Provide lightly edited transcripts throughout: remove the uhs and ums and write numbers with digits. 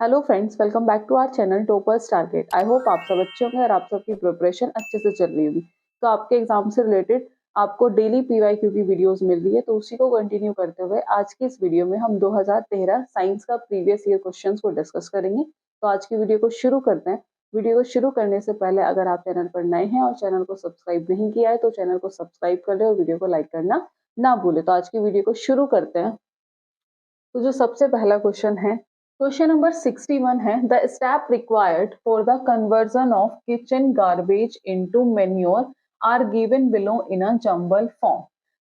Hello friends, welcome back to our channel toppers target. I hope आप सब अच्छे होंगे और आप सबकी प्रिपरेशन अच्छे से चल रही होगी। तो आपके एग्जाम से रिलेटेड आपको डेली पीवाईक्यू की वीडियोस मिल रही है, तो उसी को कंटिन्यू करते हुए आज की इस वीडियो में हम 2013 साइंस का प्रीवियस ईयर क्वेश्चंस को डिस्कस करेंगे। तो आज की वीडियो को शुरू करते हैं। वीडियो को शुरू करने से पहले अगर आप चैनल पर नए हैं और चैनल को सब्सक्राइब नहीं किया है तो चैनल को सब्सक्राइब कर ले और वीडियो को लाइक करना ना भूले। तो आज की वीडियो को शुरू करते हैं। तो जो सबसे पहला क्वेश्चन है, क्वेश्चन नंबर 61 है, the step required for the conversion of kitchen garbage into manure are given below in a jumble form.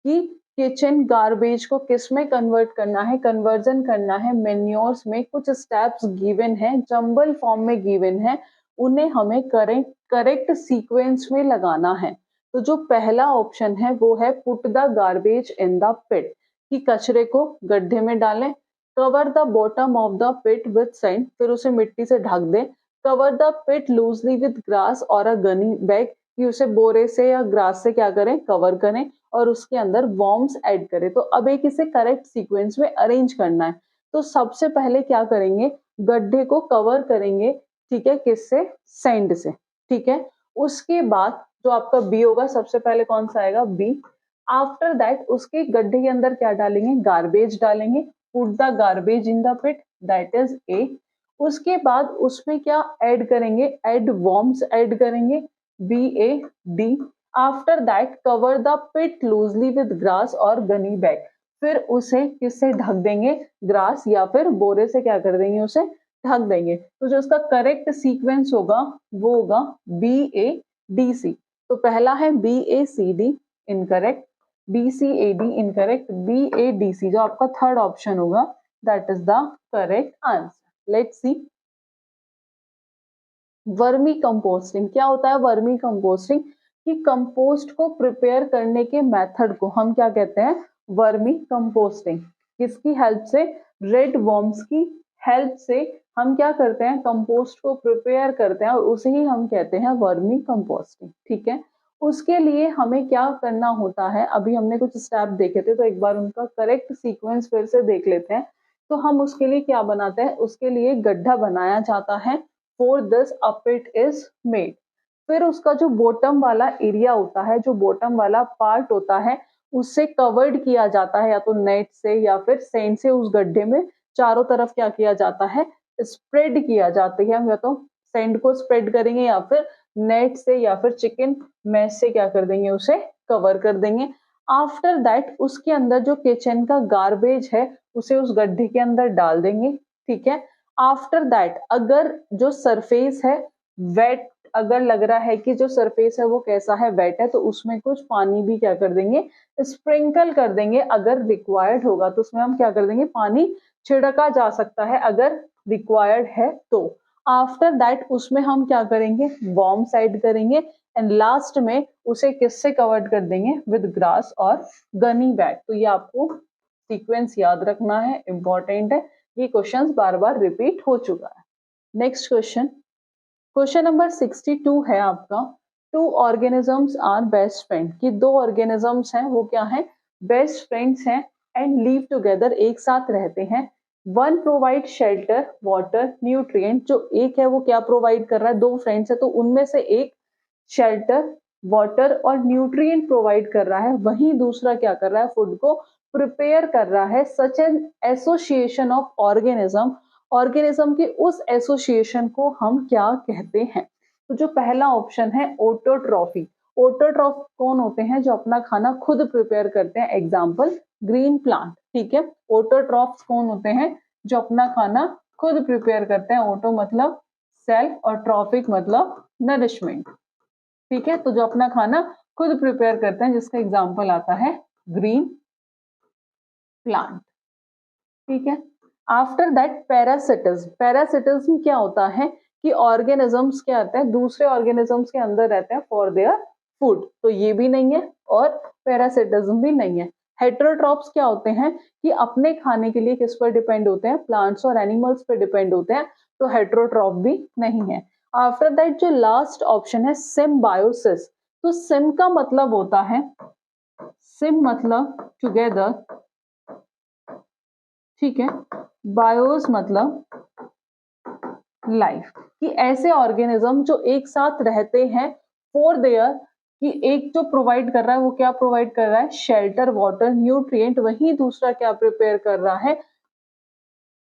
कि किचन गार्बेज को किस में कन्वर्ट करना है, कन्वर्जन करना है मैन्योर्स में। कुछ स्टेप्स गिवन है, जंबल फॉर्म में गिवन है, उन्हें हमें करेक्ट सीक्वेंस में लगाना है। तो जो पहला ऑप्शन है वो है put the garbage in the pit, कि कचरे को गड्ढे में डालें। Cover the bottom of the pit with sand, फिर उसे मिट्टी से ढक दें। Cover the pit loosely with grass और अ गनी बैग, कि उसे बोरे से या ग्रास से क्या करें, कवर करें और उसके अंदर वॉर्म्स ऐड करें। तो अब एक इसे करेक्ट सीक्वेंस में अरेंज करना है। तो सबसे पहले क्या करेंगे, गड्ढे को कवर करेंगे, ठीक है, किससे, सैंड से, ठीक है। उसके बाद जो आपका बी होगा, सबसे पहले कौन सा आएगा, बी। आफ्टर दैट उसके गड्ढे के अंदर क्या डालेंगे, गार्बेज डालेंगे। Put the garbage in the pit, that is A. उसके बाद उसमें क्या ऐड करेंगे, ऐड वॉर्म्स ऐड करेंगे, B A D. After that cover the pit loosely with grass और गनी बैग, फिर उसे किससे ढक देंगे, ग्रास या फिर बोरे से क्या कर देंगे, उसे ढक देंगे। तो जो उसका करेक्ट सीक्वेंस होगा वो होगा बी ए डी सी। तो पहला है B A C D, incorrect. B C A D incorrect, B A D C जो आपका थर्ड ऑप्शन होगा, that is the correct answer. Let's see vermicomposting क्या होता है। वर्मी कंपोस्टिंग कि कंपोस्ट को प्रिपेयर करने के मेथड को हम क्या कहते हैं, वर्मी कंपोस्टिंग। किसकी हेल्प से, रेड वर्म्स की हेल्प से हम क्या करते हैं, कंपोस्ट को प्रिपेयर करते हैं और उसे ही हम कहते हैं वर्मी कंपोस्टिंग, ठीक है। उसके लिए हमें क्या करना होता है, अभी हमने कुछ स्टेप देखे थे तो एक बार उनका करेक्ट सीक्वेंस फिर से देख लेते हैं। तो हम उसके लिए क्या बनाते हैं, उसके लिए गड्ढा बनाया जाता है। For this a pit is made. फिर उसका जो बॉटम वाला एरिया होता है, जो बॉटम वाला पार्ट होता है, उससे कवर्ड किया जाता है, या तो नेट से या फिर सैंड से। उस गड्ढे में चारों तरफ क्या किया जाता है, स्प्रेड किया जाती है। या तो सैंड को स्प्रेड करेंगे या फिर नेट से या फिर चिकन मैश से क्या कर देंगे, उसे कवर कर देंगे। आफ्टर दैट उसके अंदर जो किचन का गार्बेज है उसे उस गड्ढे के अंदर डाल देंगे, ठीक है। आफ्टर दैट अगर जो सरफेस है वेट, अगर लग रहा है कि जो सरफेस है वो कैसा है, वेट है, तो उसमें कुछ पानी भी क्या कर देंगे, स्प्रिंकल कर देंगे। अगर रिक्वायर्ड होगा तो उसमें हम क्या कर देंगे, पानी छिड़का जा सकता है अगर रिक्वायर्ड है तो। आफ्टर दैट उसमें हम क्या करेंगे, वॉर्म्स ऐड करेंगे एंड लास्ट में उसे किससे कवर्ड कर देंगे, विद ग्रास और गनी बैग। तो ये आपको सीक्वेंस याद रखना है, इंपॉर्टेंट है। ये क्वेश्चंस बार बार रिपीट हो चुका है। नेक्स्ट क्वेश्चन, क्वेश्चन नंबर 62 है आपका, two organisms are best friend. कि दो ऑर्गेनिजम्स हैं, वो क्या है, बेस्ट फ्रेंड्स हैं एंड लिव टुगेदर, एक साथ रहते हैं। One provide shelter water nutrient, जो एक है वो क्या प्रोवाइड कर रहा है, दो फ्रेंड्स है तो उनमें से एक शेल्टर वाटर और न्यूट्रिएंट प्रोवाइड कर रहा है, वहीं दूसरा क्या कर रहा है, फूड को प्रिपेयर कर रहा है। Such an association of organism, organism के उस एसोसिएशन को हम क्या कहते हैं। तो जो पहला ऑप्शन है ऑटोट्रॉफी। ऑटोट्रॉफ कौन होते हैं, जो अपना खाना खुद प्रिपेयर करते हैं, एग्जाम्पल ग्रीन प्लांट, ठीक है। ऑटोट्रॉफ कौन होते हैं, जो अपना खाना खुद प्रिपेयर करते हैं। ऑटो मतलब सेल्फ और ट्रॉफिक मतलब नरिशमेंट, ठीक है। तो जो अपना खाना खुद प्रिपेयर करते हैं, जिसका एग्जाम्पल आता है ग्रीन प्लांट, ठीक है। आफ्टर दैट पैरासिटिज्म, पैरासिटिज्म क्या होता है कि ऑर्गेनिजम्स क्या आते हैं, दूसरे ऑर्गेनिजम्स के अंदर रहते हैं फॉर देयर फूड, तो ये भी नहीं है और पैरासिटिज्म भी नहीं है। हेटेरोट्रॉप्स क्या होते हैं कि अपने खाने के लिए किस पर डिपेंड होते हैं, प्लांट्स और एनिमल्स पर डिपेंड होते हैं, तो हेटेरोट्रॉप भी नहीं है। आफ्टर दैट जो लास्ट ऑप्शन है सिम्बायोसिस, तो सिम का मतलब होता है, सिम मतलब टुगेदर, ठीक है। बायोस मतलब लाइफ, कि ऐसे ऑर्गेनिज्म जो एक साथ रहते हैं फॉर देयर, कि एक जो प्रोवाइड कर रहा है वो क्या प्रोवाइड कर रहा है, शेल्टर, वाटर, न्यूट्रिएंट, वही दूसरा क्या प्रिपेयर कर रहा है,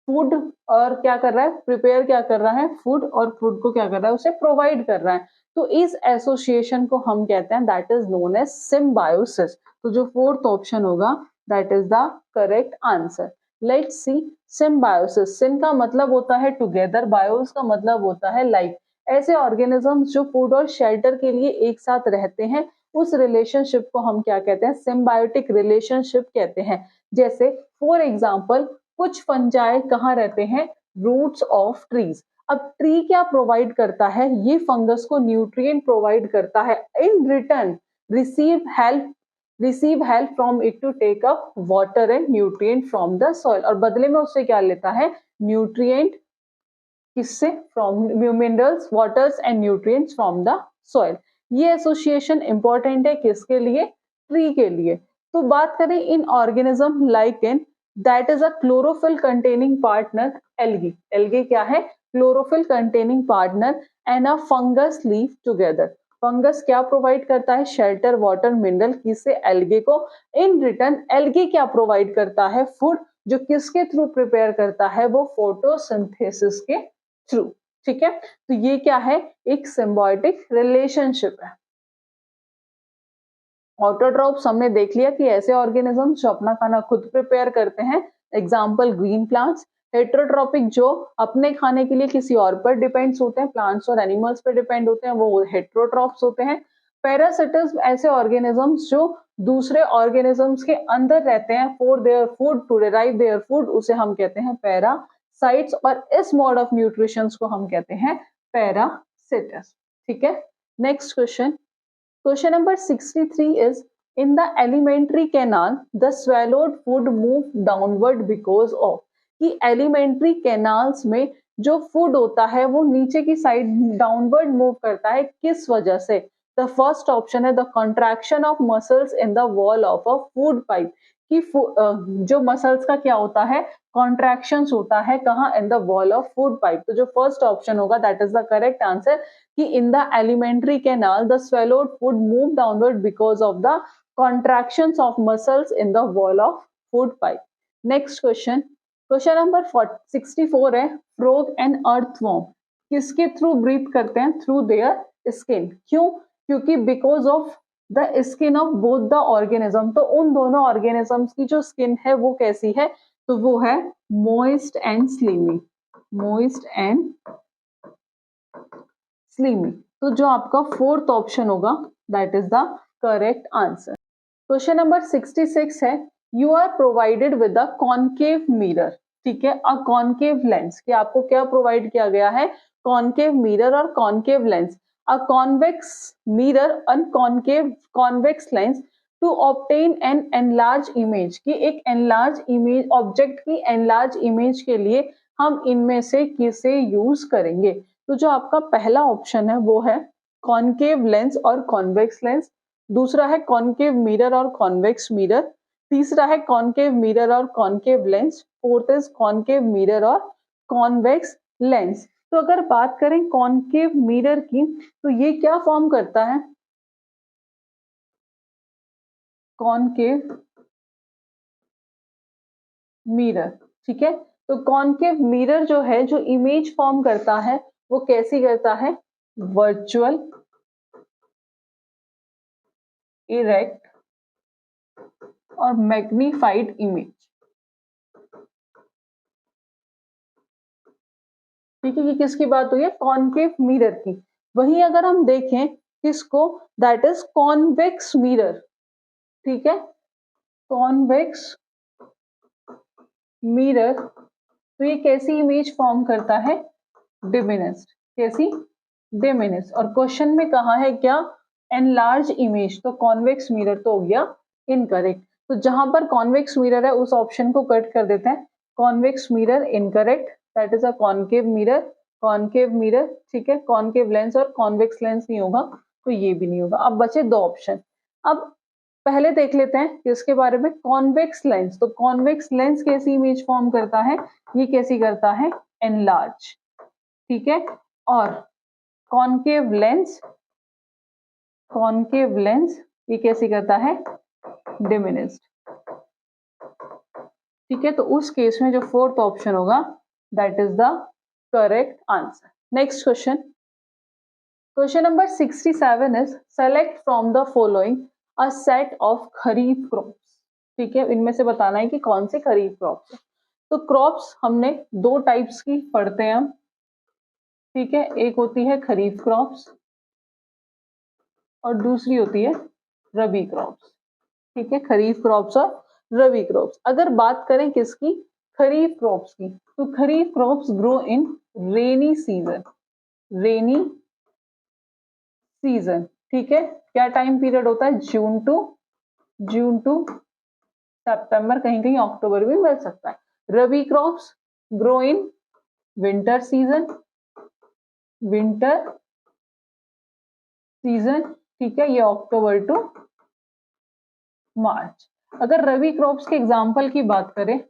फूड, और क्या कर रहा है, प्रिपेयर क्या कर रहा है, फूड, और फूड को क्या कर रहा है, उसे प्रोवाइड कर रहा है। तो इस एसोसिएशन को हम कहते हैं, that is known as symbiosis. तो जो फोर्थ ऑप्शन होगा that is the correct answer. Let's see symbiosis. Sym का मतलब होता है टुगेदर, बायोस का मतलब होता है लाइफ। ऐसे ऑर्गेनिजम्स जो फूड और शेल्टर के लिए एक साथ रहते हैं, उस रिलेशनशिप को हम क्या कहते हैं, सिम्बायोटिक रिलेशनशिप कहते हैं। जैसे फॉर एग्जाम्पल कुछ फंजाई कहाँ रहते हैं, रूट्स ऑफ ट्रीज। अब ट्री क्या प्रोवाइड करता है, ये फंगस को न्यूट्रिएंट प्रोवाइड करता है, in return receive help from it to take up water and nutrient from the soil, और बदले में उससे क्या लेता है, न्यूट्रिएंट, किससे, from minerals, waters and nutrients from the soil. ये एसोसिएशन इंपॉर्टेंट है किसके लिए, ट्री के लिए। तो बात करें इन organism lichen, that is a chlorophyll containing partner, algae. Algae क्या है, chlorophyll containing partner, and a fungus leave together. Fungus क्या प्रोवाइड करता है, शेल्टर, वाटर, मिनरल, किससे, एल्गे को। इन रिटर्न एल्गे क्या प्रोवाइड करता है, फूड, जो किसके थ्रू प्रिपेयर करता है, वो फोटोसिंथेसिस के थ्रू। ठीक है, तो ये क्या है, एक सिम्बायोटिक रिलेशनशिप है। ऑटोट्रॉप्स हमने देख लिया कि ऐसे ऑर्गेनिज्म जो अपना खाना खुद प्रिपेयर करते हैं, एग्जाम्पल ग्रीन प्लांट्स। हेट्रोट्रॉपिक जो अपने खाने के लिए किसी और पर डिपेंड्स होते हैं, प्लांट्स और एनिमल्स पर डिपेंड होते हैं, वो हेट्रोट्रॉप्स होते हैं। पैरासिट्स ऐसे ऑर्गेनिजम्स जो दूसरे ऑर्गेनिजम्स के अंदर रहते हैं for their food, to derive their food, उसे हम कहते हैं पैरासाइट्स, और इस मोड ऑफ न्यूट्रिशन को हम कहते हैं पैरासिट्स। ठीक है, next question. Question number 63 is, in the alimentary canal, the swallowed food move downward because of, कि elementary canals में जो food होता है वो नीचे की साइड डाउनवर्ड मूव करता है, किस वजह से। द फर्स्ट ऑप्शन है the contraction of muscles in the wall of a food pipe, कि जो मसल्स का क्या होता है, कॉन्ट्रैक्शंस होता है कहाँ, in the wall of food pipe. तो जो फर्स्ट ऑप्शन होगा that is the correct answer, कि in the alimentary canal the swallowed food move downward because of the contractions of muscles in the wall of food pipe. Next question, question number 64 है, frog and earthworm किसके through breathe करते हैं, through their skin. क्यों, क्योंकि because of the skin of both the organism, तो उन दोनों organisms की जो स्किन है वो कैसी है, तो वो है moist and slimy, moist and slimy. तो जो आपका फोर्थ ऑप्शन होगा that is the correct answer. Question number 66 है, you are provided with a concave mirror. ठीक है, अ कॉनकेव लेंस, कि आपको क्या प्रोवाइड किया गया है, कॉनकेव मिरर और concave lens. A convex mirror and concave convex lens to obtain an enlarge image, की एक एनलार्ज इमेज, ऑब्जेक्ट की एनलार्ज इमेज के लिए हम इनमें से किसे यूज करेंगे। तो जो आपका पहला ऑप्शन है वो है कॉनकेव लेंस और कॉन्वेक्स लेंस, दूसरा है कॉनकेव मिरर और कॉन्वेक्स मिरर, तीसरा है कॉनकेव मिरर और concave lens, fourth is concave mirror और कॉन्वेक्स लेंस। तो अगर बात करें कॉनकेव मिरर की, तो ये क्या फॉर्म करता है, कॉनकेव मिरर। ठीक है, तो कॉनकेव मिरर जो है, जो इमेज फॉर्म करता है वो कैसी करता है, वर्चुअल, इरेक्ट और मैग्नीफाइड इमेज। ठीक है, ये किसकी बात हुई है, कॉनकेव मिरर की। वहीं अगर हम देखें किसको, दैट इज कॉन्वेक्स मिरर। ठीक है, कॉन्वेक्स मिरर, तो ये कैसी इमेज फॉर्म करता है, डिमिनिस्ड, कैसी, डिमिनिस्ड। और क्वेश्चन में कहा है क्या, एनलार्ज इमेज, तो कॉन्वेक्स मिरर तो हो गया इनकरेक्ट। तो जहां पर कॉन्वेक्स मिरर है उस ऑप्शन को कट कर देते हैं, convex mirror incorrect, that is a concave mirror, concave mirror. ठीक है, कॉनकेव लेंस और कॉन्वेक्स लेंस नहीं होगा, तो ये भी नहीं होगा। अब बचे दो ऑप्शन। अब पहले देख लेते हैं किसके बारे में, कॉन्वेक्स लेंस। तो कॉन्वेक्स लेंस कैसी इमेज फॉर्म करता है, ये कैसी करता है, एनलार्ज। ठीक है, और कॉनकेव लेंस ये कैसे करता है, डिमिनिश्ड। ठीक है, तो उस केस में जो फोर्थ ऑप्शन होगा that is the correct answer. Next question, question number 67 is select from the following a set of kharif crops. ठीक है, इनमें से बताना है कि कौन से खरीफ क्रॉप्स है। तो क्रॉप्स हमने दो टाइप्स की पढ़ते हैं हम। ठीक है, एक होती है खरीफ क्रॉप्स और दूसरी होती है रबी क्रॉप्स। ठीक है, खरीफ क्रॉप्स और रबी क्रॉप्स। अगर बात करें किसकी, खरीफ क्रॉप्स की, तो kharif crops grow in rainy season. ठीक है, क्या टाइम पीरियड होता है, जून टू सितंबर, कहीं कहीं अक्टूबर भी मिल सकता है। Rabi crops grow in winter season. ठीक है, ये अक्टूबर टू मार्च। अगर रबी क्रॉप्स के एग्जाम्पल की बात करें,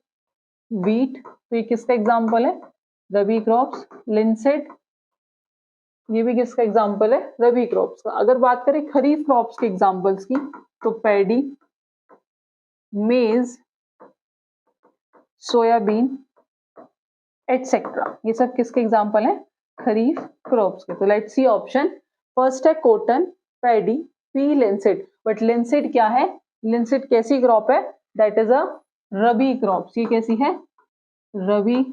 वीट, तो ये किसका एग्जाम्पल है, रबी क्रॉप्स। लिनसेड, ये भी किसका एग्जाम्पल है, रबी क्रॉप्स का। अगर बात करें खरीफ क्रॉप्स के एग्जाम्पल्स की, तो पैडी, मेज, सोयाबीन एटसेट्रा, ये सब किसके एग्जाम्पल हैं, खरीफ क्रॉप्स के। तो लेट्स सी ऑप्शन। फर्स्ट है कॉटन, पैडी, पी लिनसेड। बट लिनसेड क्या है, लिनसेड कैसी क्रॉप है, that is a rabi crops. ये कैसी है, रबी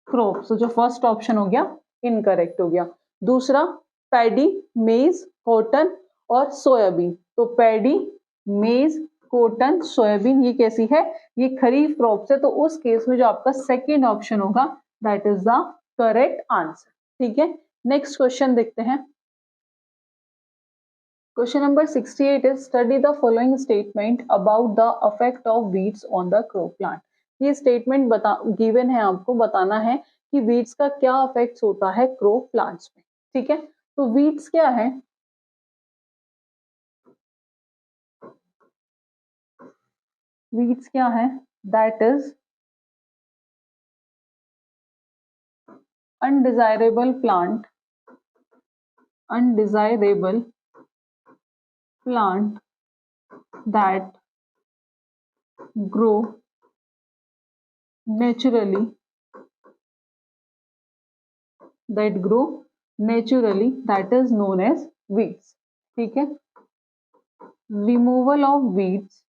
क्रॉप्स। तो जो फर्स्ट ऑप्शन हो गया इनकरेक्ट हो गया। दूसरा पैडी, मेज, कॉटन और सोयाबीन। तो पैडी, मेज, कॉटन, सोयाबीन ये कैसी है, ये खरीफ क्रॉप्स है। तो उस केस में जो आपका सेकेंड ऑप्शन होगा that is the correct answer. ठीक है, नेक्स्ट क्वेश्चन देखते हैं। Question number 68 is study the following statement about the effect of weeds on the crop plant. ये स्टेटमेंट गिवन है, आपको बताना है कि वीड्स का क्या इफेक्ट होता है क्रॉप प्लांट्स में। ठीक है, तो वीड्स क्या है, वीड्स क्या है, that is undesirable plant that grow naturally, that is known as weeds। ठीक है, removal of weeds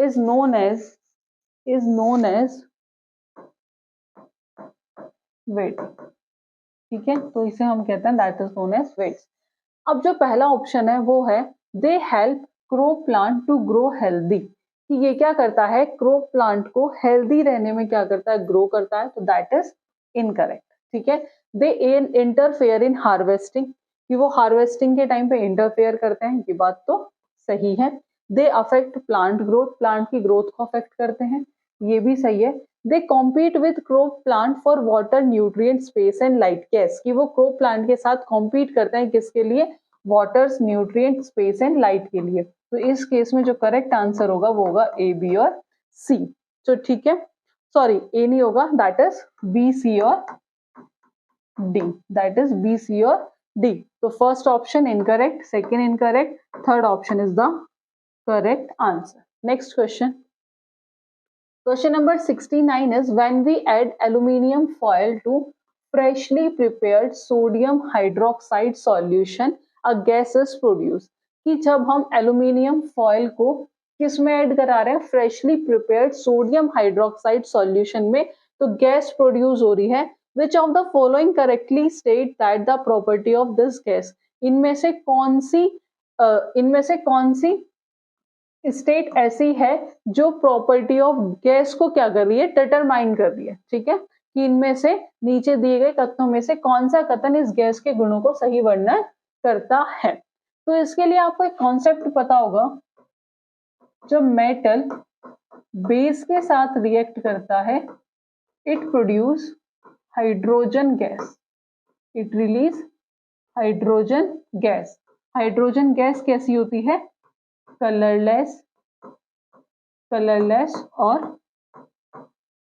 is known as weed। ठीक है, तो इसे हम कहते हैं that is known as weeds। अब जो पहला ऑप्शन है वो है they help crop plant to grow healthy, कि ये क्या करता है, क्रॉप प्लांट को हेल्दी रहने में क्या करता है, ग्रो करता है। तो दैट इज इनकरेक्ट। ठीक है, दे इंटरफेयर इन हार्वेस्टिंग, कि वो हार्वेस्टिंग के टाइम पे इंटरफेयर करते हैं, ये बात तो सही है। They affect plant growth, plant की ग्रोथ को अफेक्ट करते हैं, ये भी सही है। They compete with crop plant for water, nutrient, space and light gas, कि वो क्रॉप प्लांट के साथ कॉम्पीट करते हैं किसके लिए, waters, nutrient, space and light के लिए। तो इस केस में जो करेक्ट आंसर होगा वो होगा ए, बी और सी। तो ठीक है, सॉरी ए नहीं होगा, दैट इज बी, सी और डी, दैट इज बी, सी और डी। तो first option incorrect, second incorrect, third option is the correct answer. Next question, question number 69 is when we add aluminium foil to freshly prepared sodium hydroxide solution a gas is produced। कि जब हम aluminium foil को किस में add करा रहे हैं, freshly prepared sodium hydroxide solution में, तो गैस प्रोड्यूस हो रही है। Which of the following correctly state that the property of this gas, इनमें से कौन सी स्टेट ऐसी है जो प्रॉपर्टी ऑफ गैस को क्या कर रही है, डिटरमाइन कर रही है। ठीक है, कि इनमें से नीचे दिए गए कथनों में से कौन सा कथन इस गैस के गुणों को सही वर्णन करता है। तो इसके लिए आपको एक कॉन्सेप्ट पता होगा, जब मेटल बेस के साथ रिएक्ट करता है it produce hydrogen gas, it release hydrogen gas. Hydrogen gas कैसी होती है? कलरलेस, कलरलेस और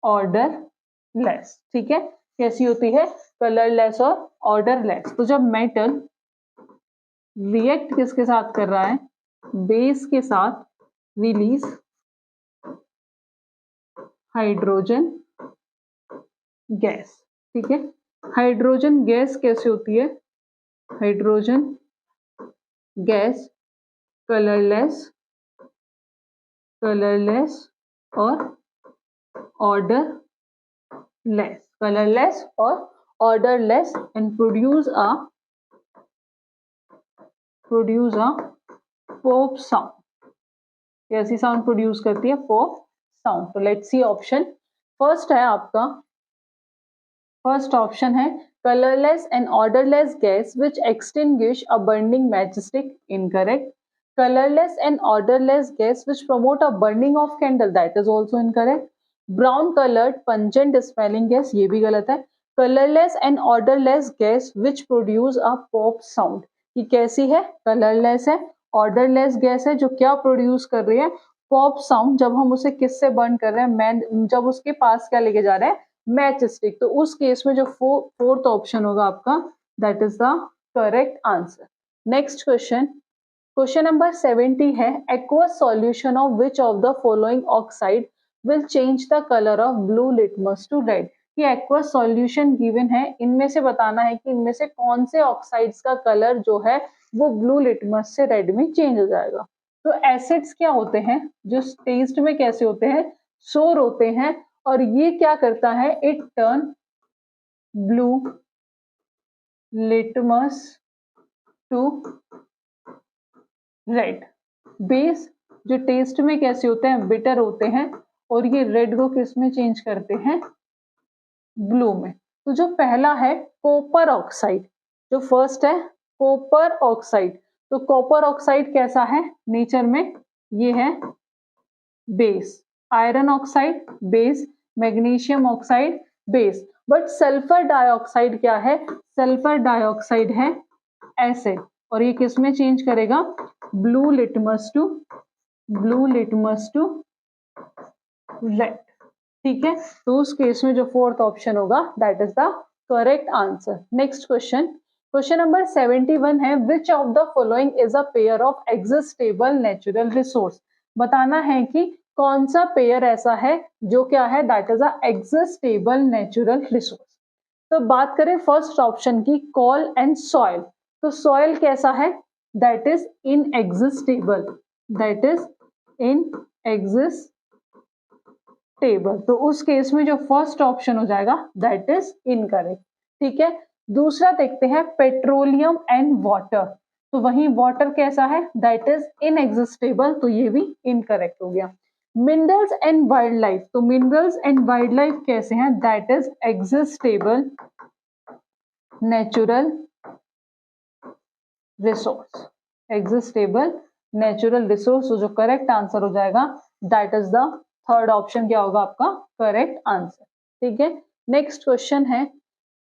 ऑर्डरलेस। ठीक है, कैसी होती है? कलरलेस और ऑर्डरलेस। तो जब मेटल रिएक्ट किसके साथ कर रहा है? बेस के साथ, रिलीज हाइड्रोजन गैस। ठीक है, हाइड्रोजन गैस कैसे होती है? हाइड्रोजन गैस कलरलेस, कलरलेस और ऑर्डरलेस, कलरलेस और odourless and produce a pop sound. कैसी साउंड प्रोड्यूस करती है? Pop sound. तो लेट्स सी ऑप्शन। फर्स्ट है आपका, फर्स्ट ऑप्शन है colourless and odourless gas which extinguish a burning matchstick. Incorrect. Colourless and odourless gas which promote a burning of candle. That is also incorrect. Brown coloured pungent smelling gas, ये भी गलत है। Colourless and odourless gas which produce a pop sound. ये कैसी है? Colourless है, odourless gas है जो क्या प्रोड्यूस कर रही है? Pop sound. जब हम उसे किससे बर्न कर रहे हैं? जब उसके पास क्या लेके जा रहे हैं? Match stick. तो उस केस में जो फोर्थ ऑप्शन होगा आपका, that is the correct answer. Next question, question number 70 है aqueous solution of which of the following oxide will change the colour of blue litmus to red. ये aqueous solution given है, इनमें से बताना है कि इनमें से कौन से ऑक्साइड्स का कलर जो है वो ब्लू लिटमस से रेड में चेंज हो जाएगा। तो एसिड्स क्या होते हैं जो टेस्ट में कैसे होते हैं? सोर होते हैं। और ये क्या करता है? It turn blue litmus to red. Base जो टेस्ट में कैसे होते हैं? बिटर होते हैं। और ये रेड को किस में चेंज करते हैं? ब्लू में। तो जो पहला है कॉपर ऑक्साइड, जो फर्स्ट है कॉपर ऑक्साइड। तो कॉपर ऑक्साइड कैसा है नेचर में? ये है base. Iron oxide base, magnesium oxide base. But sulphur dioxide क्या है? सल्फर डाइऑक्साइड है एसिड। और ये किस में चेंज करेगा? Blue litmus to red. ठीक है, तो उस केस में जो फोर्थ ऑप्शन होगा that is the correct answer. Next question, question number 71 है which of the following is a pair of exhaustible natural resource. बताना है कि कौन सा पेयर ऐसा है जो क्या है? That is a exhaustible natural resource. तो बात करें फर्स्ट ऑप्शन की, कॉल एंड सॉइल। तो सॉइल कैसा है? That is inexhaustible, that is inexhaustible. तो उस केस में जो फर्स्ट ऑप्शन हो जाएगा दैट इज इनकरेक्ट। ठीक है, दूसरा देखते हैं पेट्रोलियम एंड वाटर। तो वही वाटर कैसा है? That is inexhaustible. तो ये भी इनकरेक्ट हो गया। Minerals and wildlife. तो मिनरल्स एंड वाइल्ड लाइफ कैसे हैं? That is exhaustible natural resource, exhaustible natural resource. जो करेक्ट आंसर हो जाएगा that is the third option क्या होगा आपका? Correct answer. ठीक है, नेक्स्ट क्वेश्चन है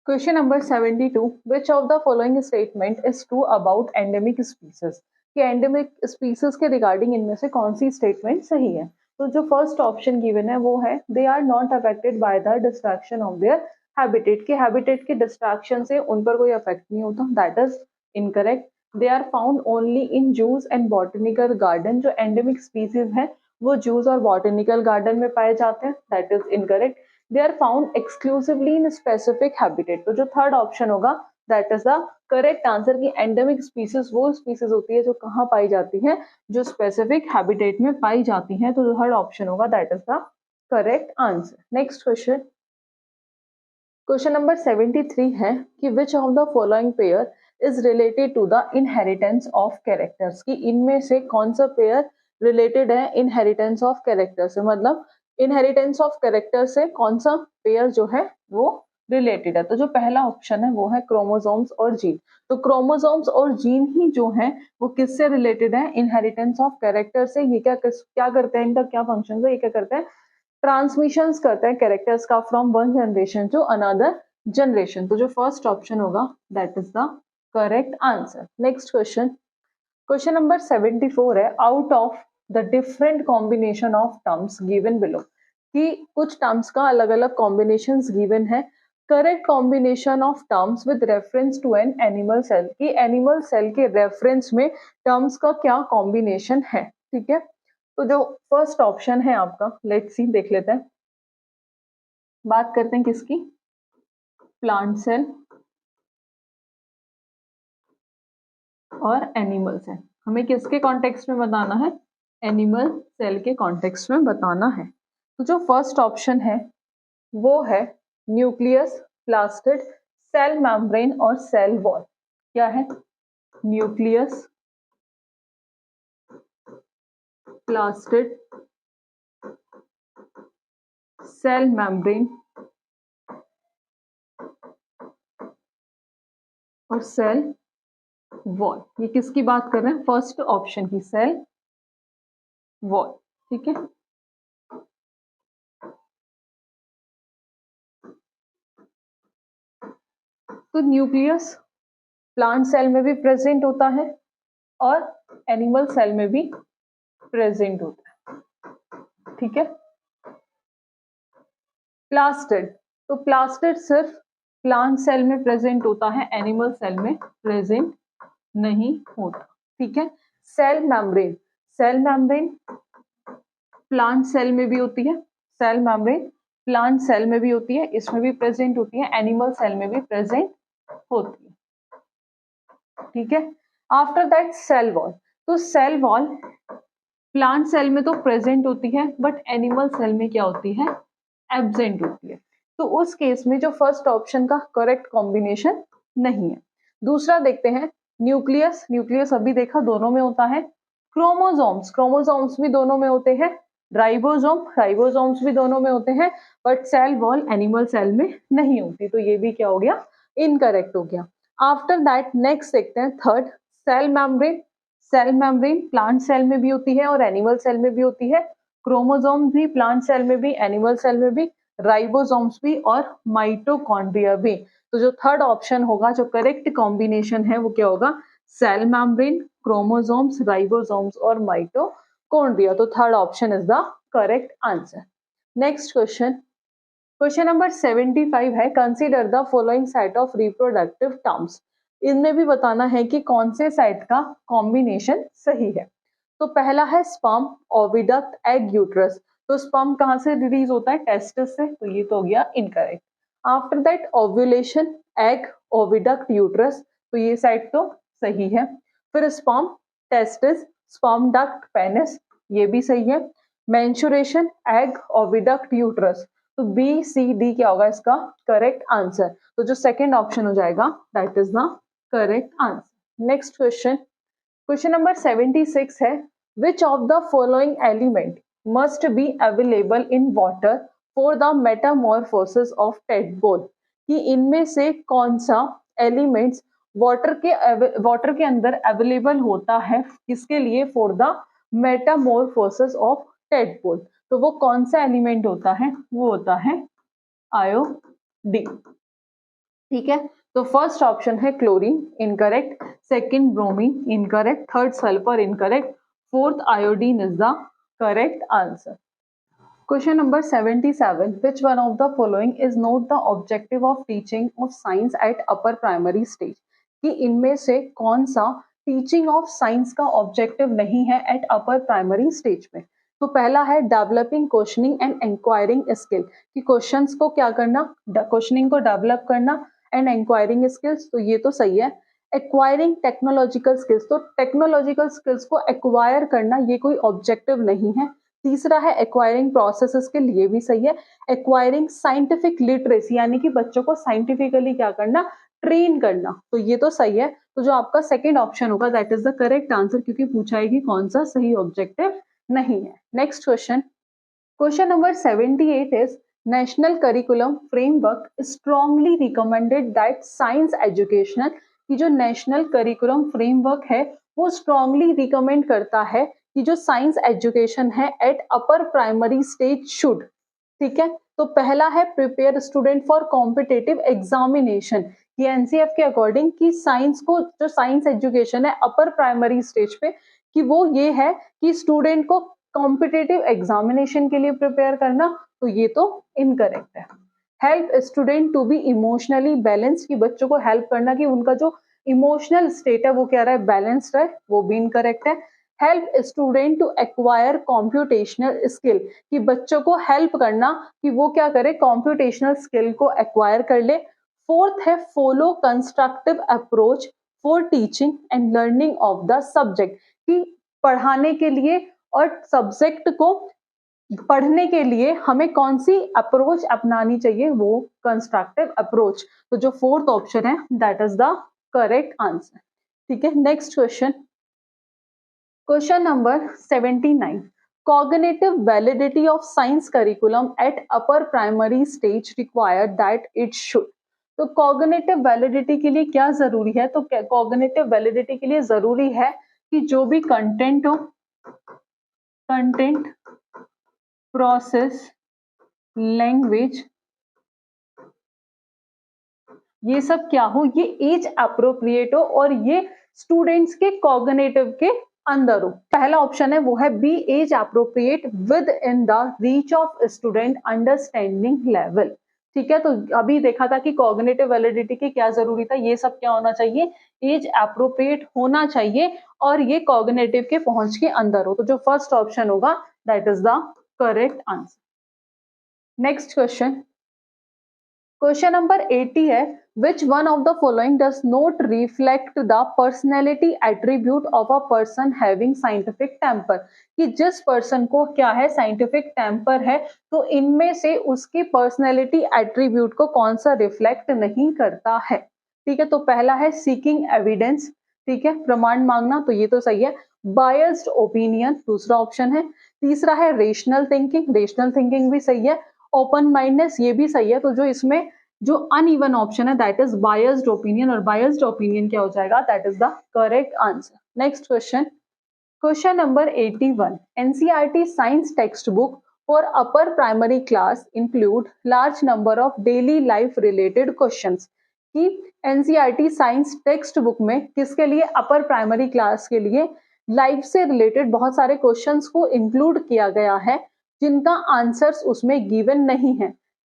question number 72 which of the following statement is true about endemic species. कि एंडेमिक स्पीसीज के रिगार्डिंग इनमें से कौन सी स्टेटमेंट सही है? तो जो फर्स्ट ऑप्शन गिवन है वो है they are not affected by the distraction of their habitat. के हैबिटेट के डिस्ट्रैक्शन से उन पर कोई अफेक्ट नहीं होता, that is incorrect. They are found only in zoos and botanical garden. जो एंडेमिक स्पीसीज है वो जूस और बॉटनिकल गार्डन में पाए जाते हैं, that is incorrect. They are found exclusively in specific habitat. तो जो थर्ड ऑप्शन होगा that is the correct answer. की एंडेमिक स्पीसीज वो स्पीसीज होती है जो कहाँ पाई जाती है? जो स्पेसिफिक हैबिटेट में पाई जाती है। तो जो थर्ड ऑप्शन होगा that is the correct answer. Next question, question number 73 है कि which of the following pair is related to the inheritance of characters. की इनमें से कौन सा पेयर रिलेटेड है इनहेरिटेंस ऑफ कैरेक्टर से? मतलब इनहेरिटेंस ऑफ कैरेक्टर से कौन सा पेयर जो है वो रिलेटेड है? तो जो पहला ऑप्शन है वो है क्रोमोसोम्स और जीन। तो क्रोमोसोम्स और जीन ही जो है वो किससे रिलेटेड है? इनहेरिटेंस ऑफ कैरेक्टर से। ये क्या करते हैं, इनका क्या फंक्शन है? ये क्या करते हैं? ट्रांसमिशंस करते हैं कैरेक्टर्स का from one generation to another generation. तो जो फर्स्ट ऑप्शन होगा that is the correct answer. Next question, question number 74 है, out of the different combination of terms given below, कि कुछ टर्म्स का अलग अलग कॉम्बिनेशंस गिवन है, correct combination of terms with reference to an animal cell, कि animal cell के reference में टर्म्स का क्या कॉम्बिनेशन है। ठीक है, तो जो फर्स्ट ऑप्शन है आपका, लेट्स सी, देख लेते हैं। बात करते हैं किसकी, प्लांट सेल और एनिमल सेल। हमें किसके कॉन्टेक्स्ट में बताना है, एनिमल सेल के कॉन्टेक्स्ट में बताना है। तो जो फर्स्ट ऑप्शन है वो है न्यूक्लियस, प्लास्टिड, सेल मेम्ब्रेन और सेल वॉल। क्या है, न्यूक्लियस, प्लास्टिड, सेल मेम्ब्रेन और सेल वॉल। ये किसकी बात कर रहे हैं, फर्स्ट ऑप्शन की, सेल वॉल। ठीक है, तो न्यूक्लियस प्लांट सेल में भी प्रेजेंट होता है और एनिमल सेल में भी प्रेजेंट होता है। ठीक है, प्लास्टिड, तो प्लास्टिड सिर्फ प्लांट सेल में प्रेजेंट होता है, एनिमल सेल में प्रेजेंट नहीं होता। ठीक है, cell membrane, cell membrane plant cell में भी होती है, सेल मेम्ब्रेन प्लांट सेल में भी होती है, इसमें भी प्रेजेंट होती है, एनिमल सेल में भी प्रेजेंट होती है। ठीक है, आफ्टर दैट सेल वॉल, तो सेल वॉल प्लांट सेल में तो प्रेजेंट होती है बट एनिमल सेल में क्या होती है, एब्सेंट होती है। तो उस केस में जो फर्स्ट ऑप्शन का करेक्ट कॉम्बिनेशन नहीं है। दूसरा देखते हैं, न्यूक्लियस, न्यूक्लियस अभी देखा दोनों में होता है, क्रोमोसोम्स, क्रोमोसोम्स भी दोनों में होते हैं, राइबोसोम, राइबोसोम्स भी दोनों में होते हैं, but cell wall animal cell में नहीं होती। तो ये भी क्या हो गया, इनकरेक्ट हो गया। आफ्टर दैट नेक्स्ट देखते हैं third, cell membrane, cell membrane plant cell में भी होती है और एनिमल सेल में भी होती है, क्रोमोसोम भी प्लांट सेल में भी, एनिमल सेल में भी, राइबोसोम्स भी और माइटोकॉन्ड्रिया भी। तो जो थर्ड ऑप्शन होगा, जो करेक्ट कॉम्बिनेशन है वो क्या होगा, सेल मेम्ब्रेन, क्रोमोसोम्स, राइबोसोम्स और माइटोकॉन्ड्रिया। तो third option is the correct answer. Next question, question number 75 है, consider the following set of reproductive terms. इनमें भी बताना है कि कौन से सेट का कॉम्बिनेशन सही है। तो पहला है स्पर्म, ओविडक्ट, एग, यूट्रस। तो स्पर्म कहाँ से रिलीज होता है, टेस्टिस से, तो ये तो हो गया incorrect. After that ovulation, egg, oviduct, uterus, तो ये साइड तो सही है। फिर sperm, testis, sperm duct, penis, ये भी सही है। मेंस्ट्रुएशन, एग, ओविडक्ट, यूट्रस, तो बी सी डी क्या होगा इसका करेक्ट आंसर। तो जो सेकंड ऑप्शन हो जाएगा that is the correct answer. Next question, question number 76 है, which of the following element must be available in water for the Metamorphosis of tadpole, कि इनमें से कौन सा एलिमेंट्स वाटर के अंदर अवेलेबल होता है, किसके लिए, for the Metamorphosis of tadpole. तो वो कौन सा एलिमेंट होता है, वो होता है आयोडीन। ठीक है, तो फर्स्ट ऑप्शन है chlorine, incorrect, second bromine, incorrect, third sulphur, incorrect, fourth iodine is the correct answer. Question number 77, which one of the following is not the objective of teaching of science at upper primary stage, कि इनमें से कौन सा teaching of science का objective नहीं है at upper primary stage में। तो पहला है developing questioning and enquiring skill, कि क्वेश्चंस को क्या करना, क्वेश्चनिंग को डेवलप करना एंड इंक्वायरिंग स्किल्स, तो ये तो सही है। एक्वायरिंग टेक्नोलॉजिकल स्किल्स, तो टेक्नोलॉजिकल स्किल्स को एक्वायर करना ये कोई ऑब्जेक्टिव नहीं है। तीसरा है एक्वायरिंग प्रोसेस स्किल, ये भी सही है। एक्वायरिंग साइंटिफिक लिटरेसी, यानी कि बच्चों को साइंटिफिकली क्या करना, ट्रेन करना, तो ये तो सही है। तो जो आपका सेकंड ऑप्शन होगा that is the correct answer, क्योंकि पूछा है कि कौन सा सही ऑब्जेक्टिव नहीं है। Next question, question number 78 is, national curriculum framework strongly recommended that science educational, की जो नेशनल करिकुलम फ्रेमवर्क है वो स्ट्रांगली रिकमेंड करता है कि जो साइंस एजुकेशन है at upper primary stage should. ठीक है, तो पहला है prepare student for competitive examination, कि एनसीएफ के अकॉर्डिंग कि साइंस को, जो साइंस एजुकेशन है अपर प्राइमरी स्टेज पे, कि वो ये है कि स्टूडेंट को कॉम्पिटिटिव एग्जामिनेशन के लिए प्रिपेयर करना, तो ये तो इनकरेक्ट है। Help student to be emotionally balanced, कि बच्चों को हेल्प करना कि उनका जो इमोशनल स्टेट है वो क्या रहे, बैलेंस्ड रहे, वो भी इनकरेक्ट है। Help student to acquire computational skill, कि बच्चों को हेल्प करना कि वो क्या करे, कॉम्प्यूटेशनल स्किल को एक्वायर कर ले। फोर्थ है follow constructive approach for teaching and learning of the subject, कि पढ़ाने के लिए और सब्जेक्ट को पढ़ने के लिए हमें कौन सी अप्रोच अपनानी चाहिए, वो कंस्ट्रक्टिव अप्रोच। तो जो फोर्थ ऑप्शन है that is the correct answer. ठीक है, next question, question number 79, cognitive validity of science curriculum at upper primary stage required that it should। तो cognitive validity के लिए क्या जरूरी है, तो cognitive validity के लिए जरूरी है कि जो भी कंटेंट हो, कंटेंट, प्रोसेस, लैंग्वेज, ये सब क्या हो, ये एज अप्रोप्रिएट हो और ये स्टूडेंट्स के कॉग्निटिव के अंदर हो। पहला ऑप्शन है वो है be age appropriate within the reach of student understanding level. ठीक है, तो अभी देखा था कि कॉग्निटिव वैलिडिटी के क्या जरूरी था, ये सब क्या होना चाहिए, एज अप्रोप्रिएट होना चाहिए और ये कॉग्निटिव के पहुंच के अंदर हो। तो जो फर्स्ट ऑप्शन होगा that is the correct answer. Next question, question number 80 है, which one of the following does not reflect the personality attribute of a person having scientific temper, कि जिस पर्सन को क्या है, साइंटिफिक टेम्पर है, तो इनमें से उसकी पर्सनैलिटी एट्रीब्यूट को कौन सा रिफ्लेक्ट नहीं करता है। ठीक है, तो पहला है सीकिंग एविडेंस, ठीक है, प्रमाण मांगना, तो ये तो सही है। बायस्ड ओपिनियन दूसरा ऑप्शन है। तीसरा है रेशनल थिंकिंग, रेशनल थिंकिंग भी सही है। ओपन माइंडनेस ये भी सही है। तो जो इसमें जो अनइवन ऑप्शन है दैट इज बायस्ड ओपिनियन, और बायस्ड ओपिनियन क्या हो जाएगा, that is the correct answer. Next question, question number 81, NCERT science text book for upper primary class include large number of daily life related questions, कि NCERT science text book में किसके लिए, upper primary class के लिए life से related बहुत सारे questions को इंक्लूड किया गया है जिनका आंसर्स उसमें गिवन नहीं है।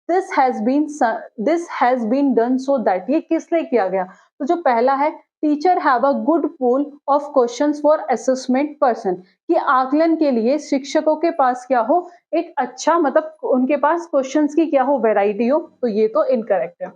This has been done so that, ये किस लिए किया गया, तो जो पहला है teacher have a good pool of questions for assessment person, कि आकलन के लिए शिक्षकों के पास क्या हो, एक अच्छा मतलब उनके पास क्वेश्चंस की क्या हो, वैरायटी हो, तो ये तो इनकरेक्ट है।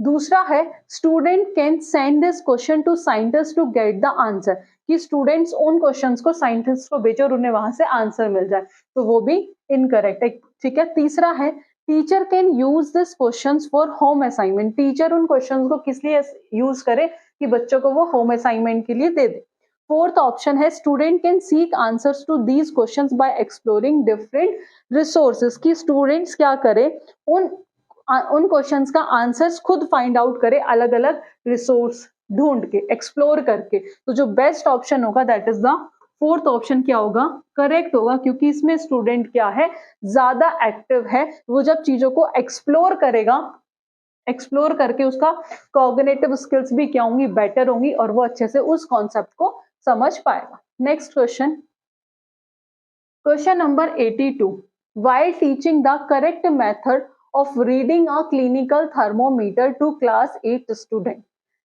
दूसरा है student can send this question to scientist to get the answer, कि स्टूडेंट्स उन क्वेश्चंस को साइंटिस्ट को भेजे और उन्हें वहां से आंसर मिल जाए, तो वो भी इनकरेक्ट है। ठीक है, तीसरा है teacher can use this questions for home assignment, teacher उन क्वेश्चंस को किस लिए यूज करे कि बच्चों को वो होम असाइनमेंट के लिए दे दे। फोर्थ ऑप्शन है student can seek answers to these questions by exploring different resources, की स्टूडेंट्स क्या करे, उन क्वेश्चंस का आंसर्स खुद फाइंड आउट करे अलग अलग रिसोर्स ढूंढ के, एक्सप्लोर करके। तो जो बेस्ट ऑप्शन होगा that is the fourth option क्या होगा, करेक्ट होगा, क्योंकि इसमें स्टूडेंट क्या है, ज्यादा एक्टिव है, वो जब चीजों को एक्सप्लोर करेगा, एक्सप्लोर करके उसका कॉग्निटिव स्किल्स भी क्या होंगी, बेटर होंगी, और वो अच्छे से उस कॉन्सेप्ट को समझ पाएगा। Next question, question number 82, while teaching the correct method of reading a clinical thermometer to class 8 student,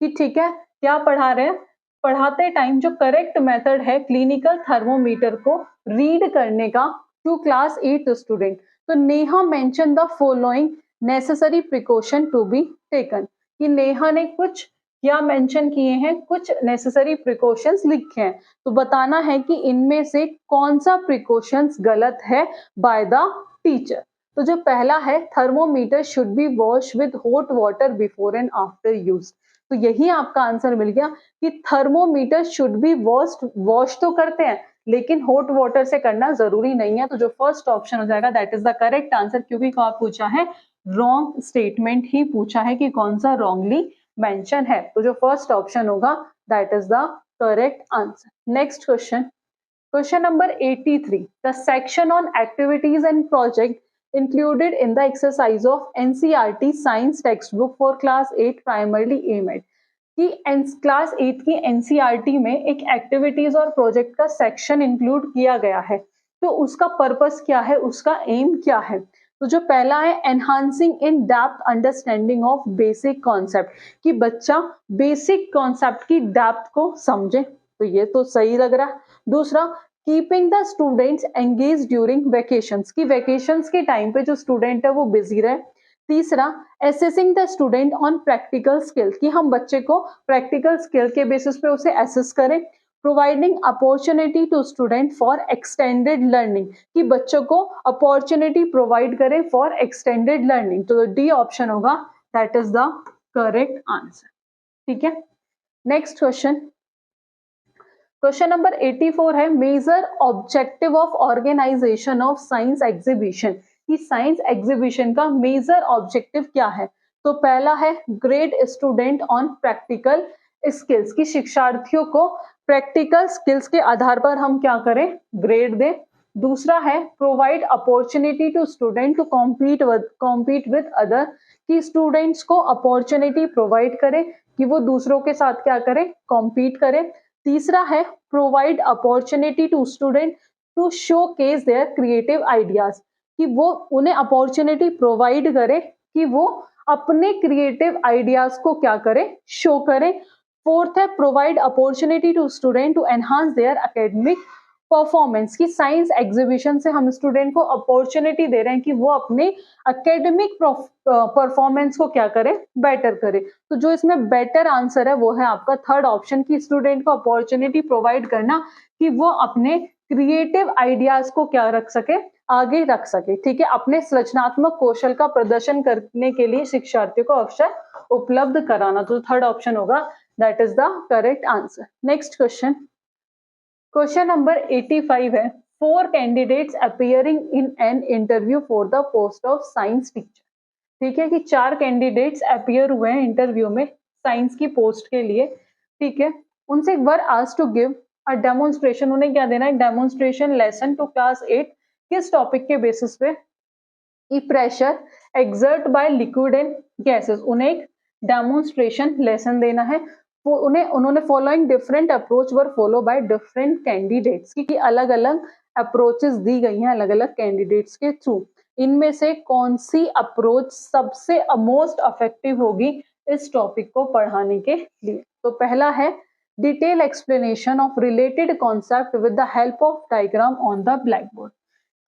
कि ठीक है क्या पढ़ा रहे हैं, पढ़ाते टाइम जो करेक्ट मेथड है क्लिनिकल थर्मोमीटर को रीड करने का टू क्लास 8 स्टूडेंट, तो Neha mention the following necessary precaution to be taken, कि नेहा ने कुछ क्या मेंशन किए हैं, कुछ नेसेसरी प्रिकॉशंस लिखे हैं, तो बताना है कि इनमें से कौन सा प्रिकॉशंस गलत है बाय द टीचर। तो जो पहला है thermometer should be wash with hot water before and after use, तो यही आपका आंसर मिल गया कि थर्मोमीटर शुड बी वॉश तो करते हैं लेकिन हॉट वाटर से करना जरूरी नहीं है। तो जो फर्स्ट ऑप्शन हो जाएगा that is the correct answer, क्योंकि क्या पूछा है, रॉन्ग स्टेटमेंट ही पूछा है कि कौन सा रॉन्गली मेंशन है। तो जो फर्स्ट ऑप्शन होगा that is the correct answer. Next question, question number 83, the section on activities and project included in the exercise of NCERT science textbook for class 8 primarily aim at कि class 8 की NCERT में एक activities और project का section include किया गया है, तो उसका पर्पस क्या है, उसका एम क्या है। तो जो पहला है enhancing in depth understanding of basic concept, कि बच्चा बेसिक कॉन्सेप्ट की डेप्थ को समझे, तो ये तो सही लग रहा है। दूसरा keeping the students engage during vacations, की वेकेशंस के टाइम पे जो स्टूडेंट है वो बिजी रहे। तीसरा assessing the student on practical skill, कि हम बच्चे को प्रैक्टिकल स्किल के बेसिस पे उसे एसेस करें। Providing opportunity to student for extended learning, कि बच्चों को अपॉर्चुनिटी प्रोवाइड करें फॉर एक्सटेंडेड लर्निंग, तो डी ऑप्शन होगा, that is the correct answer. ठीक है, नेक्स्ट क्वेश्चन, क्वेश्चन नंबर 84 है major objective of organisation of science exhibition, कि साइंस एग्जीबिशन का मेजर ऑब्जेक्टिव क्या है। तो पहला है grade student on practical skills, की शिक्षार्थियों को प्रैक्टिकल स्किल्स के आधार पर हम क्या करें, ग्रेड दें। दूसरा है provide opportunity to student to compete with other, कि स्टूडेंट्स को अपॉर्चुनिटी प्रोवाइड करें कि वो दूसरों के साथ क्या करें, कॉम्पीट करें। तीसरा है provide opportunity to student to showcase their creative ideas, कि वो उन्हें अपॉर्चुनिटी प्रोवाइड करें कि वो अपने क्रिएटिव आइडियाज को क्या करें, शो करें। फोर्थ है provide opportunity to student to enhance their academic performance, की साइंस एग्जीबिशन से हम स्टूडेंट को अपॉर्चुनिटी दे रहे हैं कि वो अपने एकेडमिक परफॉर्मेंस को क्या करे, बेटर करे। तो जो इसमें बेटर आंसर है वो है आपका थर्ड ऑप्शन, की स्टूडेंट को अपॉर्चुनिटी प्रोवाइड करना कि वो अपने क्रिएटिव आइडियाज को क्या रख सके, आगे रख सके। ठीक है, अपने सृजनात्मक कौशल का प्रदर्शन करने के लिए शिक्षार्थियों को अवसर उपलब्ध कराना, तो थर्ड ऑप्शन होगा, that is the correct answer. Next question, question number 85 है 4 candidates appearing in an interview for the post of science teacher. ठीक है, कि 4 कैंडिडेट्स अपीयर हुए हैं इंटरव्यू में साइंस की पोस्ट के लिए। ठीक है, उनसे एक बार asked to give a demonstration, उन्हें क्या देना है, डेमोन्स्ट्रेशन लेसन टू क्लास 8, किस टॉपिक के बेसिस पे, ई pressure exert by liquid and gases, उन्हें एक डेमोन्स्ट्रेशन लेसन देना है। उन्होंने following different approach were follow by different candidates, की अलग अलग अप्रोचेस दी गई हैं अलग अलग कैंडिडेट्स के थ्रू, इनमें से कौन सी अप्रोच सबसे मोस्ट इफेक्टिव होगी इस टॉपिक को पढ़ाने के लिए। तो पहला है detail explanation of related concept with the help of diagram on the black board,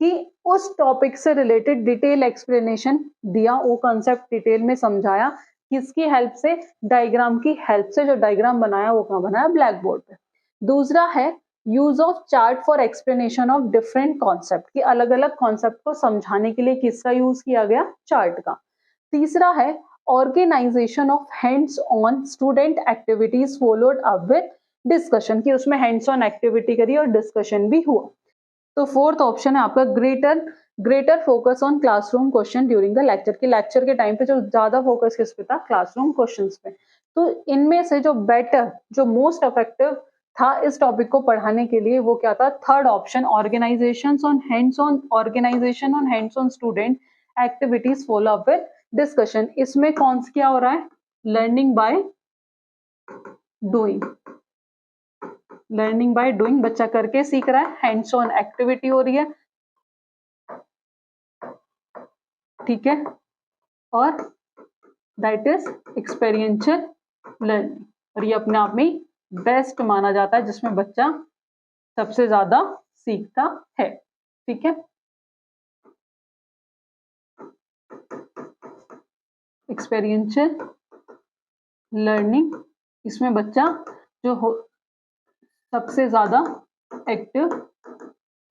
कि उस टॉपिक से रिलेटेड डिटेल एक्सप्लेनेशन दिया, वो कॉन्सेप्ट डिटेल में समझाया, किसकी हेल्प से, डायग्राम की हेल्प से, जो डायग्राम बनाया वो कहाँ बनाया, ब्लैक बोर्ड पे। दूसरा है use of chart for explanation of different concept, की अलग अलग कॉन्सेप्ट को समझाने के लिए किसका यूज किया गया, चार्ट का। तीसरा है organisation of hands on student activities followed up with discussion, की उसमें हैंड्स ऑन एक्टिविटी करी और डिस्कशन भी हुआ। तो फोर्थ ऑप्शन है आपका greater focus on classroom question during the lecture, की लेक्चर के टाइम पे जो ज्यादा फोकस किस पे था, क्लासरूम क्वेश्चंस पे। तो इनमें से जो बेटर, जो मोस्ट इफेक्टिव था इस टॉपिक को पढ़ाने के लिए, वो क्या था, third option, organisation on hands on student activities follow up with discussion. इसमें कौन सा क्या हो रहा है, learning by doing, learning by doing, बच्चा करके सीख रहा है, हैंड्स ऑन एक्टिविटी हो रही है। ठीक है, और दैट इज एक्सपेरिएंशियल लर्निंग, और ये अपने आप में बेस्ट माना जाता है जिसमें बच्चा सबसे ज्यादा सीखता है। ठीक है, एक्सपेरिएंशियल लर्निंग, इसमें बच्चा जो हो सबसे ज्यादा एक्टिव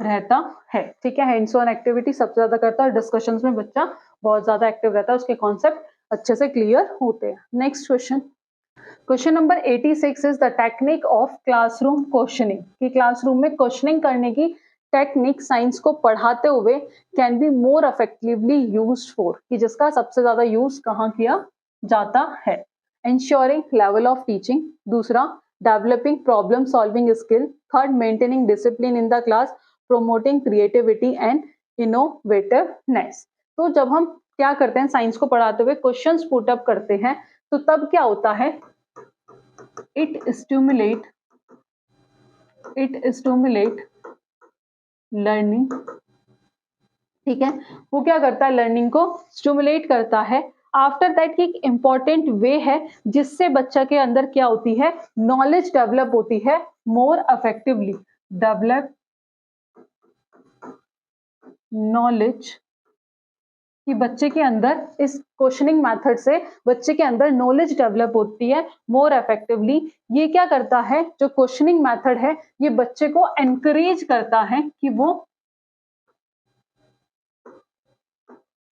रहता है। ठीक है, हैंड्स ऑन एक्टिविटी सबसे ज्यादा करता है, डिस्कशंस में बच्चा बहुत ज्यादा एक्टिव रहता है, उसके कॉन्सेप्ट अच्छे से क्लियर होते हैं। Next question, question number 86 is the technique of classroom questioning, कि क्लासरूम में क्वेश्चनिंग करने की टेक्निक साइंस को पढ़ाते हुए can be more effectively used for, कि जिसका सबसे ज्यादा यूज कहाँ किया जाता है, इंश्योरिंग लेवल ऑफ टीचिंग। दूसरा developing problem solving skill. Third maintaining discipline in the class, promoting creativity and innovativeness। तो जब हम क्या करते हैं साइंस को पढ़ाते हुए क्वेश्चंस पुट अप करते हैं तो तब क्या होता है, इट स्टिमुलेट लर्निंग। ठीक है, वो क्या करता है, लर्निंग को स्टिमुलेट करता है। आफ्टर दैट की एक इंपॉर्टेंट वे है जिससे बच्चा के अंदर क्या होती है, नॉलेज डेवलप होती है मोर इफेक्टिवली। डेवलप नॉलेज, कि बच्चे के अंदर इस क्वेश्चनिंग मेथड से बच्चे के अंदर नॉलेज डेवलप होती है मोर इफेक्टिवली। ये क्या करता है, जो क्वेश्चनिंग मेथड है ये बच्चे को एनकरेज करता है कि वो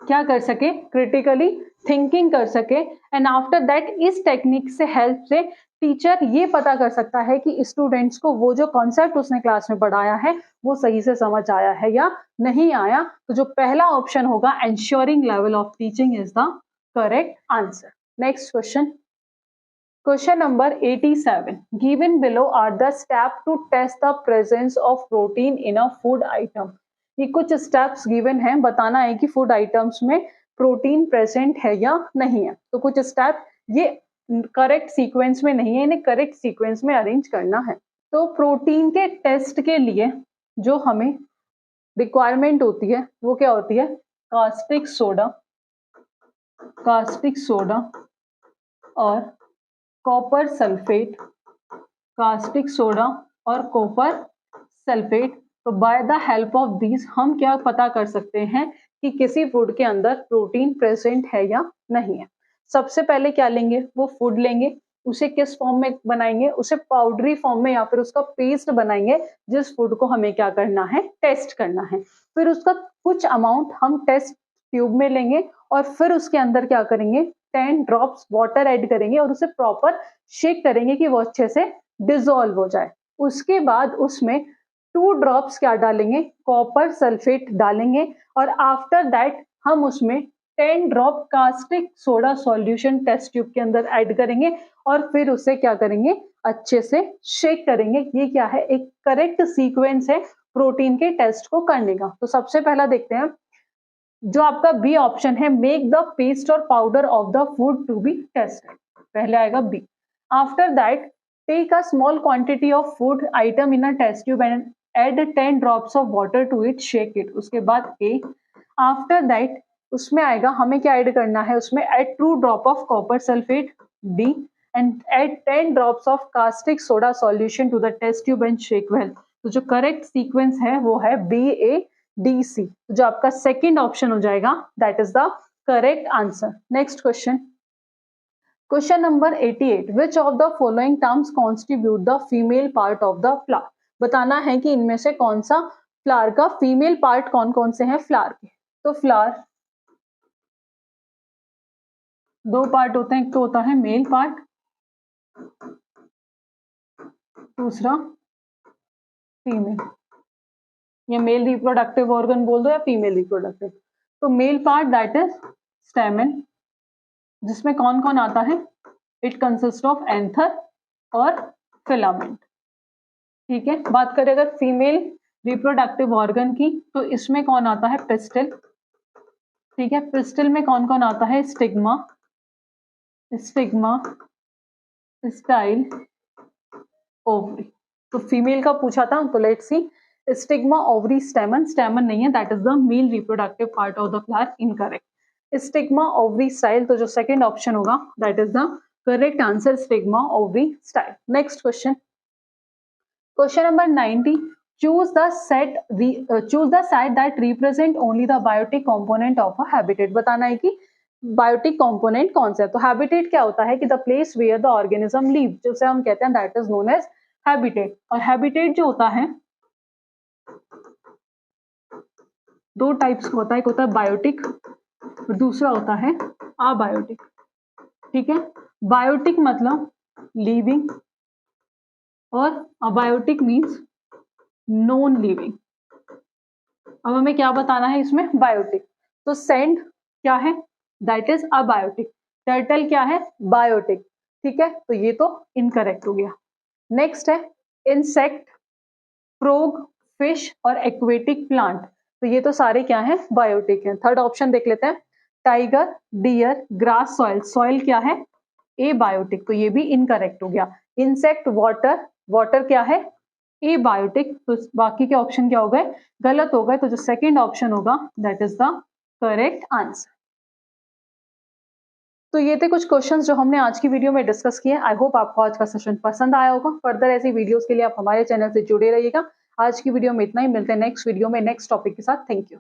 क्या कर सके, क्रिटिकली थिंकिंग कर सके। एंड आफ्टर दैट इस टेक्निक से हेल्प से टीचर ये पता कर सकता है कि स्टूडेंट्स को वो जो कॉन्सेप्ट उसने क्लास में पढ़ाया है वो सही से समझ आया है या नहीं आया। तो जो पहला ऑप्शन होगा ensuring level of teaching is the correct answer. Next question, question number 87, given below are the step to test the presence of protein in a food item. ये कुछ स्टेप्स गिवन हैं, बताना है कि फूड आइटम्स में protein present है या नहीं है। तो कुछ स्टेप ये करेक्ट सीक्वेंस में नहीं है, इन्हें करेक्ट सीक्वेंस में अरेंज करना है। तो प्रोटीन के टेस्ट के लिए जो हमें रिक्वायरमेंट होती है वो क्या होती है, कास्टिक सोडा और कॉपर सल्फेट, कास्टिक सोडा और कॉपर सल्फेट। तो by the help of these हम क्या पता कर सकते हैं कि किसी फूड के अंदर प्रोटीन प्रेजेंट है या नहीं है। सबसे पहले क्या लेंगे, वो फूड लेंगे, उसे किस फॉर्म में बनाएंगे, उसे पाउडरी फॉर्म में या फिर उसका पेस्ट बनाएंगे जिस फूड को हमें क्या करना है, टेस्ट करना है। फिर उसका कुछ अमाउंट हम टेस्ट ट्यूब में लेंगे और फिर उसके अंदर क्या करेंगे, 10 ड्रॉप्स वाटर ऐड करेंगे और उसे प्रॉपर शेक करेंगे कि वो अच्छे से डिसॉल्व हो जाए। उसके बाद उसमें 2 ड्रॉप्स क्या डालेंगे, कॉपर सल्फेट डालेंगे और आफ्टर दैट हम उसमें 10 drop caustic soda solution test tube के अंदर ऐड करेंगे और फिर उसे क्या करेंगे, अच्छे से शेक करेंगे। ये क्या है, एक करेक्ट सीक्वेंस है प्रोटीन के टेस्ट को करने का। तो सबसे पहला देखते हैं जो आपका बी ऑप्शन है, make the paste or powder of the food to be tested, पहले आएगा B. After that take a small quantity of food item in a test tube and add 10 drops of water to it, shake it, उसके बाद ए। After that उसमें आएगा हमें क्या add करना है, उसमें add 2 drop of copper sulphate, D, and add 10 drops of caustic soda solution to the test tube and shake well. तो जो करेक्ट सीक्वेंस है वो है बी ए डी सी, जो आपका सेकंड ऑप्शन हो जाएगा, that is the correct answer. Next question, question number 88, which of the following terms constitute the female part of the flower. बताना है कि इनमें से कौन सा फ्लावर का फीमेल पार्ट कौन कौन से हैं फ्लावर के। तो फ्लावर 2 पार्ट होते हैं, एक तो होता है मेल पार्ट, दूसरा फीमेल। या मेल रिप्रोडक्टिव ऑर्गन बोल दो या फीमेल रिप्रोडक्टिव। तो मेल पार्ट दैट इज स्टेमन, जिसमें कौन कौन आता है, इट कंसिस्ट ऑफ एंथर और फिलामेंट। ठीक है, बात करें अगर फीमेल रिप्रोडक्टिव ऑर्गन की तो इसमें कौन आता है, पिस्टिल। ठीक है, पिस्टिल में कौन कौन आता है, स्टिग्मा, स्टाइल, ओवरी। तो फीमेल का पूछा था, तो लेट्स सी, स्टिग्मा, ओवरी, स्टेमन। स्टेमन नहीं है, that is the male reproductive part of the flower, incorrect. Stigma, ovary, style, तो जो सेकंड ऑप्शन होगा that is the correct answer, stigma, ovary, style. Next question, question number 90, choose the site that represent only the biotic component of a habitat। बताना है कि biotic component कौन सा है। तो हैबिटेट क्या होता है कि the place where the organism live, जिसे हम कहते हैं that is known as habitat. और हैबिटेट जो होता है 2 टाइप्स का होता है, एक होता है बायोटिक और दूसरा होता है अबायोटिक। ठीक है, बायोटिक मतलब लिविंग और अबायोटिक मीन्स नॉन लिविंग। अब हमें क्या बताना है इसमें, बायोटिक। तो सेंड क्या है, दैट इज अबायोटिक। टर्टल क्या है, बायोटिक। ठीक है, तो ये तो इनकरेक्ट हो गया। नेक्स्ट है इंसेक्ट, फ्रॉग, फिश और एक्वेटिक प्लांट। तो तो ये तो सारे क्या हैं, बायोटिक हैं। थर्ड ऑप्शन देख लेते हैं, tiger, deer, grass, soil. Soil क्या है, ए बायोटिक, तो ये भी इनकरेक्ट हो गया। इंसेक्ट, वाटर, वाटर क्या है, ए बायोटिक, तो बाकी के ऑप्शन क्या हो गए, गलत हो गए। तो जो सेकंड ऑप्शन होगा that is the correct answer. तो ये थे कुछ क्वेश्चंस जो हमने आज की वीडियो में डिस्कस किए। आई होप आपको आज का सेशन पसंद आया होगा। फर्दर ऐसी वीडियोस के लिए आप हमारे चैनल से जुड़े रहिएगा। आज की वीडियो में इतना ही, मिलते हैं नेक्स्ट वीडियो में नेक्स्ट टॉपिक के साथ। Thank you.